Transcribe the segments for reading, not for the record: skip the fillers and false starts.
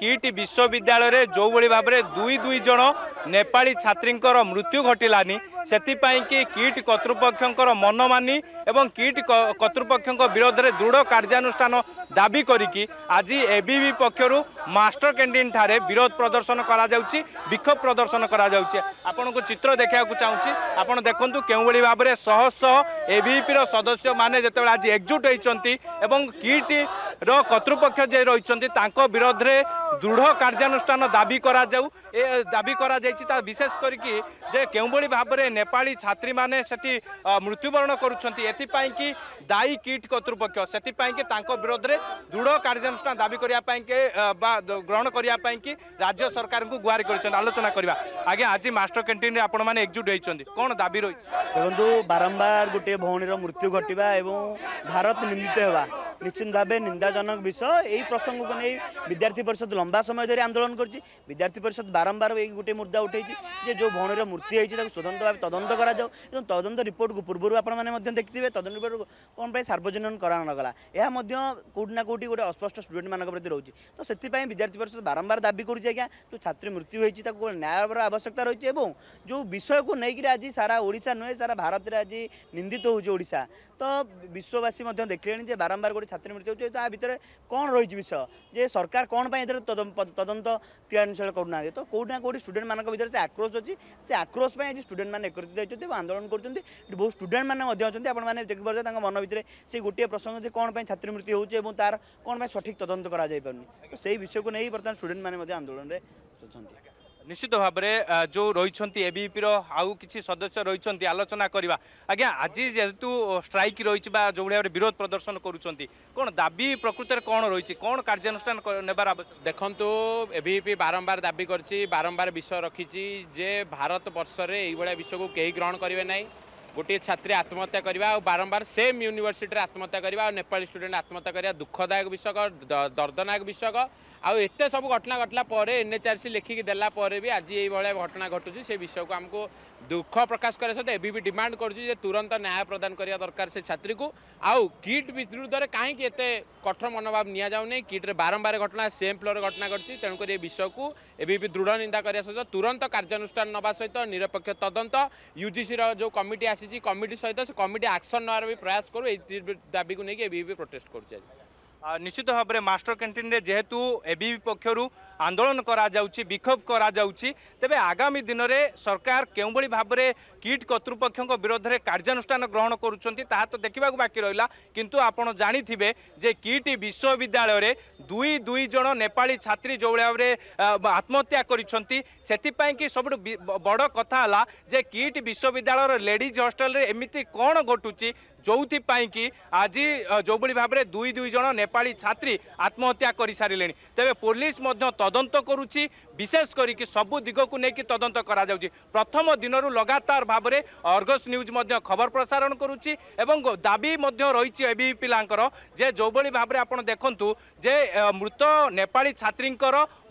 Kit विश्वविद्यालय जो भाई भाव में दुई जन नेपाली छात्री मृत्यु घटलानी से किट कर्तृपक्षर मनमानी एवं किट कर्तृपक्ष विरोध में दृढ़ कार्यानुष्ठान दाबी करी आज एबीवी पक्षर मास्टर कैंटीन ठारे विरोध प्रदर्शन करा जाउची विक्षोभ प्रदर्शन करा जाउची। आपन को चित्र देखा चाहूँगी आपन देखंतु केउ भली भाव में शह शह एबीवी रो सदस्य माने जेतेबेले आज एकजुट होइचंती एवं किट रो कर्तृपक्ष जे रहिचंती तांको विरोध में दृढ़ कार्यानुष्ठान दाबी करा जाउ दाबी करा जायछि ता विशेष करिकि जे केउ भली भाव में नेपाली छात्री माने सेठी मृत्युवरण करुछंती एथिपाई कि दायी किट कर्तृपक्ष सेथिपाई कि तांको विरोध में दृढ़ कार्यानुष्ठान दाबी करिया पाई के ग्रहण करिया पाई कि राज्य सरकार को गुहारि करिछन आलोचना करबा आगे आज मास्टर कैंटीन रे आपण माने एकजुट होइछंती कोन दाबी रही देखो बारंबार गोटे भौणीर मृत्यु घटवा एवं भारत निंदित होगा निश्चित भाव निंदाजनक विषय यही प्रसंग को नहीं विद्यार्थी परिषद लंबा समय धरी आंदोलन कर विद्यार्थी परिषद बारंबार यही गोटे मुद्दा उठे जो भौणीर मृत्यु होती स्वतंत्र भाव तदंत करा तदंत रिपोर्ट को पूर्व आपने देखिए तदंत रिपोर्ट कौन पर सार्वजनिक करागला यह कौटिना कौटी गोटे अस्पष्ट स्टूडेंट मान प्रति रोचे तो से विद्यार्थी परिषद बारंबार दाबी करुच्छे आज्ञा जो छात्री मृत्यु होती न्यायर आवश्यकता रही है जो विषय को लेकिन आज सारा ओडिशा नुहे सारा भारत में आज निंदित होशा तो विश्ववासी देखिले बारंबार गोटे छात्री मृत्यु होती भितर कौन रही विषय जे सरकार कौन तदंत क्रियान्वयन करूना तो कौटिना कौटी स्टूडेंट मान भर से आक्रोश अच्छी से आक्रोश आज स्टूडेंट मैंने एकत्रित होती आंदोलन कर बहुत स्टूडेंट मैंने आपने देखिए मन भितर से गोटे प्रसंग कौन छात्री मृत्यु होती तार कौन सठिक तदंत कर तो से विषय को नहीं बर्तमान स्टूडेंट मैंने आंदोलन में निश्चित भाव में जो रही एबीपी आउ किसी सदस्य रही आलोचना करवा आज्ञा आज जेहेतु स्ट्राइक रही जो भाव में विरोध प्रदर्शन करुँच कौन दाबी प्रकृत में कौन रही कौन कार्यानुष्ठान नेबार आवश्यक देखु एबीपी बारंबार दाबी कर बारंबार विषय रखी जे भारत वर्ष में यही विषय को कहीं ग्रहण करेंगे ना गोटे छात्री आत्महत्या करवा और बारंबार सेम यूनिवर्सिटी आत्महत्या करवा और नेपाली स्टूडेंट आत्महत्या करवा दुखदायक विषय दर्दनायक विषय आउ एते सब घटना घटला एनएचआरसी लिखिकी देला भी आज ये घटना घटुची से विषय को हमको दुख प्रकाश करे सहित एबीपी डिमांड करुँचे तुरंत न्याय प्रदान करने दरकार से छात्री को आउ किट विरुद्ध में कहीं एत कठोर मनोभाव नि जाऊनी किट्रे बारंबार घटना सेम फ्लोर घटना घटी तेणुक ये विषय को एबीपी दृढ़ निंदा करने सहित तुरंत कार्यानुष्ठान नवा सहित निरपेक्ष तदंत यूजीसी जो कमिटी आसी कमिटी सहित से कमिटी एक्शन नवार भी प्रयास करूँ दाबी को लेकिन एबीपी प्रोटेस्ट कर निश्चित भाव में मास्टर कैंटीन रे जेहेतु एबीपी पक्षर आंदोलन करा जाउची विक्षोभ करा जाउची तेबे आगामी दिन में सरकार केउ भली भाव में किट कर्तृपक्ष विरोध में कार्यानुष्ठान ग्रहण करुछंती ताहा तो देखा बाकी रहा किंतु आपण जानिथिबे जे किट विश्वविद्यालय रे दुई जन नेपाली छात्री जो भाव में आत्महत्या करिछंती सेथिपाई कि सब बड़ कथा हला जे किट विश्वविद्यालय लेडीज हॉस्टल रे एमिति कौन घटुची जोपाई कि आज जो भाव में दुई जन नेपाली छात्री आत्महत्या कर सारे तेरे पुलिस तदंत करुच्ची विशेष करके सबू दिग को लेकिन तदंत करा जाउची प्रथम दिन लगातार भाव में अर्गस न्यूज खबर प्रसारण करुच्ची एवं दाबी रही एबीपी पिलांकर जे जो भाव में आप देखु जे मृत नेपाली छात्री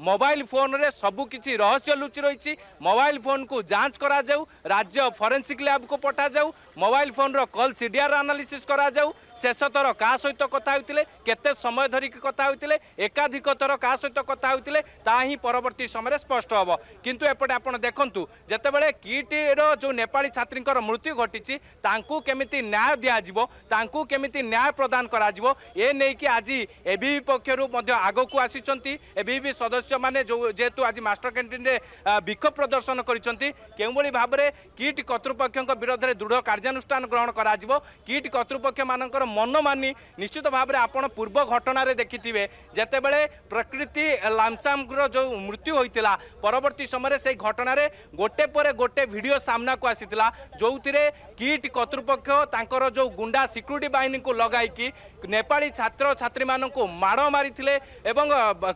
मोबाइल फोन रे सबुकिछि रहस्य लुचि रही मोबाइल फोन को जांच करा जाऊ राज्य फोरेंसिक लैब को पठा जाऊ मोबाइल फोन रो कॉल सीडीआर एनालिसिस करा जाऊ शेष थर क्या सहित कथा होते केते समय धरिक कथा होते एकाधिक थर क्या सहित कथा होते ताही परवर्ती समय स्पष्ट हम किंतु एपटे आपण देखंतु जेतेबेले किटर जो नेपाली छात्री मृत्यु घटी तांकू केमिति न्याय दियाजिवो तांकू केमिति न्याय प्रदान कराजिवो ए नै कि आज एबीपी पक्षरु मध्य आगो को आसीचंती एबीपी सदस्य माने जो जेतु आज मास्टर कैंटीन रे विक्षोभ प्रदर्शन करिसंती केउ भली भाबरे किट कर्तृपक्षक विरोध में दृढ़ कार्यानुष्ठान ग्रहण कराजिवो किट कर्तृपक्ष मानकर मनमानी निश्चित भाव में आपण पूर्व घटना रे देखिथिबे जेतेबेले प्रकृति लामसाम जो मृत्यु होइतिला परवर्ती समय से घटना रे गोटे पर गोटे वीडियो सामना को आसीतिला जोउतिरे किट कर्तृपक्ष तांकर जो गुंडा सिक्यूरिटी बाहिनी को लगाई नेपाली छात्र छात्री मानक माड़ मारिथिले एवं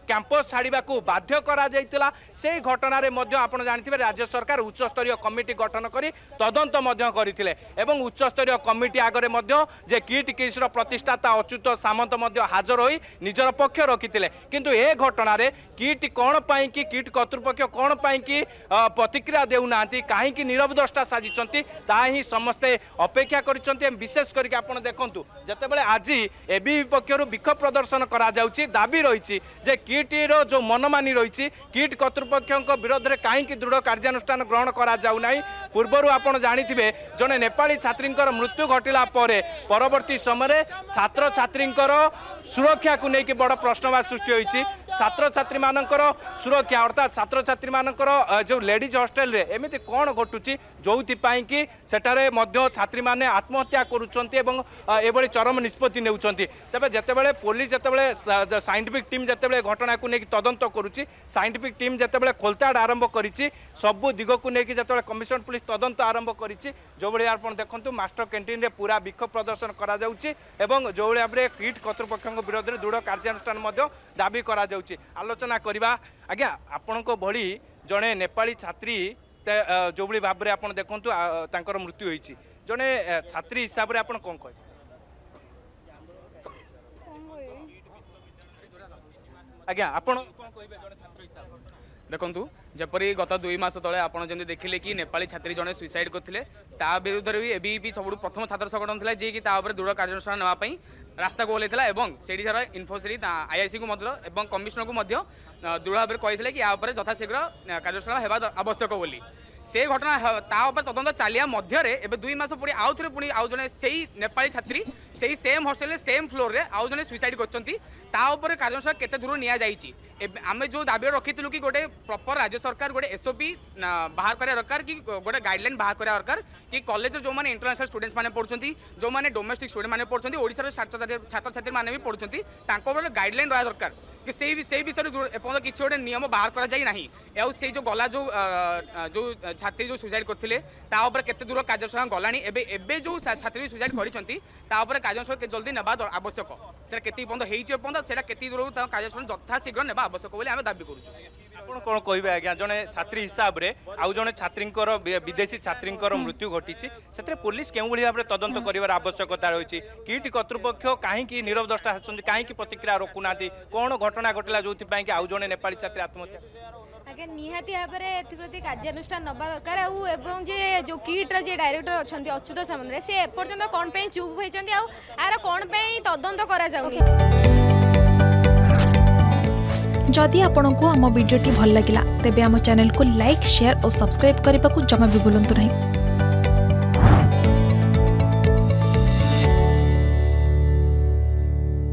कैंपस छाड़िबा को बाध्य करा जाइतिला से घटना रे मध्य आपण जानिथिबे राज्य सरकार उच्च स्तरीय कमिटी गठन करी तदंत मध्य करथिले एवं उच्च स्तरीय कमिटी आगरे मध्य जे किट केसर प्रतिष्ठाता अच्युत सामंत मध्य हाजर होई निजर पक्ष रखिथिले किंतु ए घटना रे किट कोन पाई कि किट कर्तृपक्ष कोन पाई कि प्रतिक्रिया देउनांती काहे कि नीरव दृष्टा साजिचंती ताही समस्ते अपेक्षा करिसंती विशेष करके आपण देखंतु जतेबेले आज एबीपी पक्षरु विक्षोभ प्रदर्शन करा जाउची दाबी रहिछि जे किट रो जो मन मनमानी रही किट कर्तृपक्ष विरोध में कहीं दृढ़ कार्यानुष्ठान ग्रहण करा जाऊ नाही। पूर्वर आपण जानिथिबे जने नेपाली छात्रींकर मृत्यु घटिला परे परवर्ती समय छात्र छात्रींकर सुरक्षा को लेकिन बड़ प्रश्नवाद सृष्टि होईछि। छात्र छात्री मानकर सुरक्षा अर्थात छात्र छात्री मानकर जो लेडीज हॉस्टेल रे एमिति कोन घटुछि जोउथिपाई कि सेटारे मध्य छात्री माने आत्महत्या करूछन्ति एवं एभली चरम निष्पत्ति नेउछन्ति। तबे जेतेबेले पुलिस जेतेबेले साइंटिफिक टीम जेतेबेले घटना को लेकिन तदंत करूछि साइंटिफिक टीम जेतेबेले खोलताड आरंभ करिछि सबु दिग को लेकिन जेतेबेले कमिशन पुलिस तदंत आरंभ करिछि जो भली आपण देखंतु मास्टर कैंटीन रे पूरा विक्षोभ प्रदर्शन करा जाउछि एवं जो भली भाबरे किट कर्तृपक्षक विरोध में दृढ़ कार्यानुष्ठान मध्य दाबी करा जाउछि। आलोचना करिबा आज्ञा आपणको भली जणे नेपाली छात्री जो भली भाबरे आपण देखंतु तांकर मृत्यु होईछि जणे छात्री हिसाब रे आपण कोन कहै आज्ञा आपण कोन कहबे जणे छात्र हिसाब देखु जपरी गत 2 मास तले आपड़ जमी देखिले कि नेपाली छात्री जड़े सुइसाइड करते विरुद्ध भी एबीपी सब प्रथम छात्र संगठन था जी कि दृढ़ कार्यानुष्ठान नापी रास्ता को ओल्लैला और से इनफोसिरी आईआईसी को कमिशनर को दृढ़ भाव कहते कि यापर यथाशीघ्र कार्यानुष्ठान होगा आवश्यक बोली से घटना तापर तदंत चलिया मध्य 2 मास पुणी आउ थे पुणी आउ जने से नेपाली छात्री से सेम हॉस्टेल सेम फ्लोर रे आउ जने सुइसाइड करछंती तापर कार्यानुष्ठान केते दूर निया जाईची आमे जो दाबी रखिथिलु कि गोटे प्रॉपर राज्य सरकार गोटे एसओपी बाहर करा दरकार कि गोटे गाइडलाइन बाहर करा दरकार कि कॉलेज जो माने इंटरनेशनल स्टूडेंट्स माने पढुछंती जो माने डोमेस्टिक स्टूडेंट माने पढुछंती ओडिसा रे छात्र छात्री माने भी पढुछंती तांको गोटे गाइडलाइन रहा दरकार कि से विषय एपର୍ଯ୍ୟନ୍ତ କିଛି ଗୋଟେ नियम बाहर करा जाई नाही एउ से जो गला जो छात्री जो सुसाइड करथिले ता ऊपर केते दूर कार्यानुष्ठान गलानी एबे जो छात्री सुसाइड करिसंती ता ऊपर कार्यानुष्ठान जल्दी नेबा आवश्यक सेटा केति पर्यंत हेइचे पर्यंत सेटा केति दूर ता कार्यानुष्ठान यथा शीघ्र नेबा आवश्यक बोली आमे दाबी करूछु। आपण कोन कहबे आज्ञा जने छात्री हिसाब रे आउ जने छात्रींकर विदेशी छात्रींकर मृत्यु घटिछि सेतरे पुलिस केउ भली भाबरे तदंत करिवार आवश्यकता रहिछि किट कर्तृपक्ष काहे कि नीरव दृष्टा हछन्ति काहे कि प्रतिक्रिया रोकुनाती कोन घटना घटला जोथि पई कि आउ जने नेपाली छात्री आत्महत्या आगे निहाती भाव में एप्रति कार्यानुष्ठान नवा दरकार आउ जे जो किट्र जे डायरेक्टर अच्छा अच्युत सामंतराय से एपर्यंत कौन पे चुप होती आर कौन पे तदंत करा जाउनी। जदि आपंक आम भिडी भल लगा तेब आम चैनल को लाइक शेयर और सब्सक्राइब करने को जमा भी भूलु नहीं।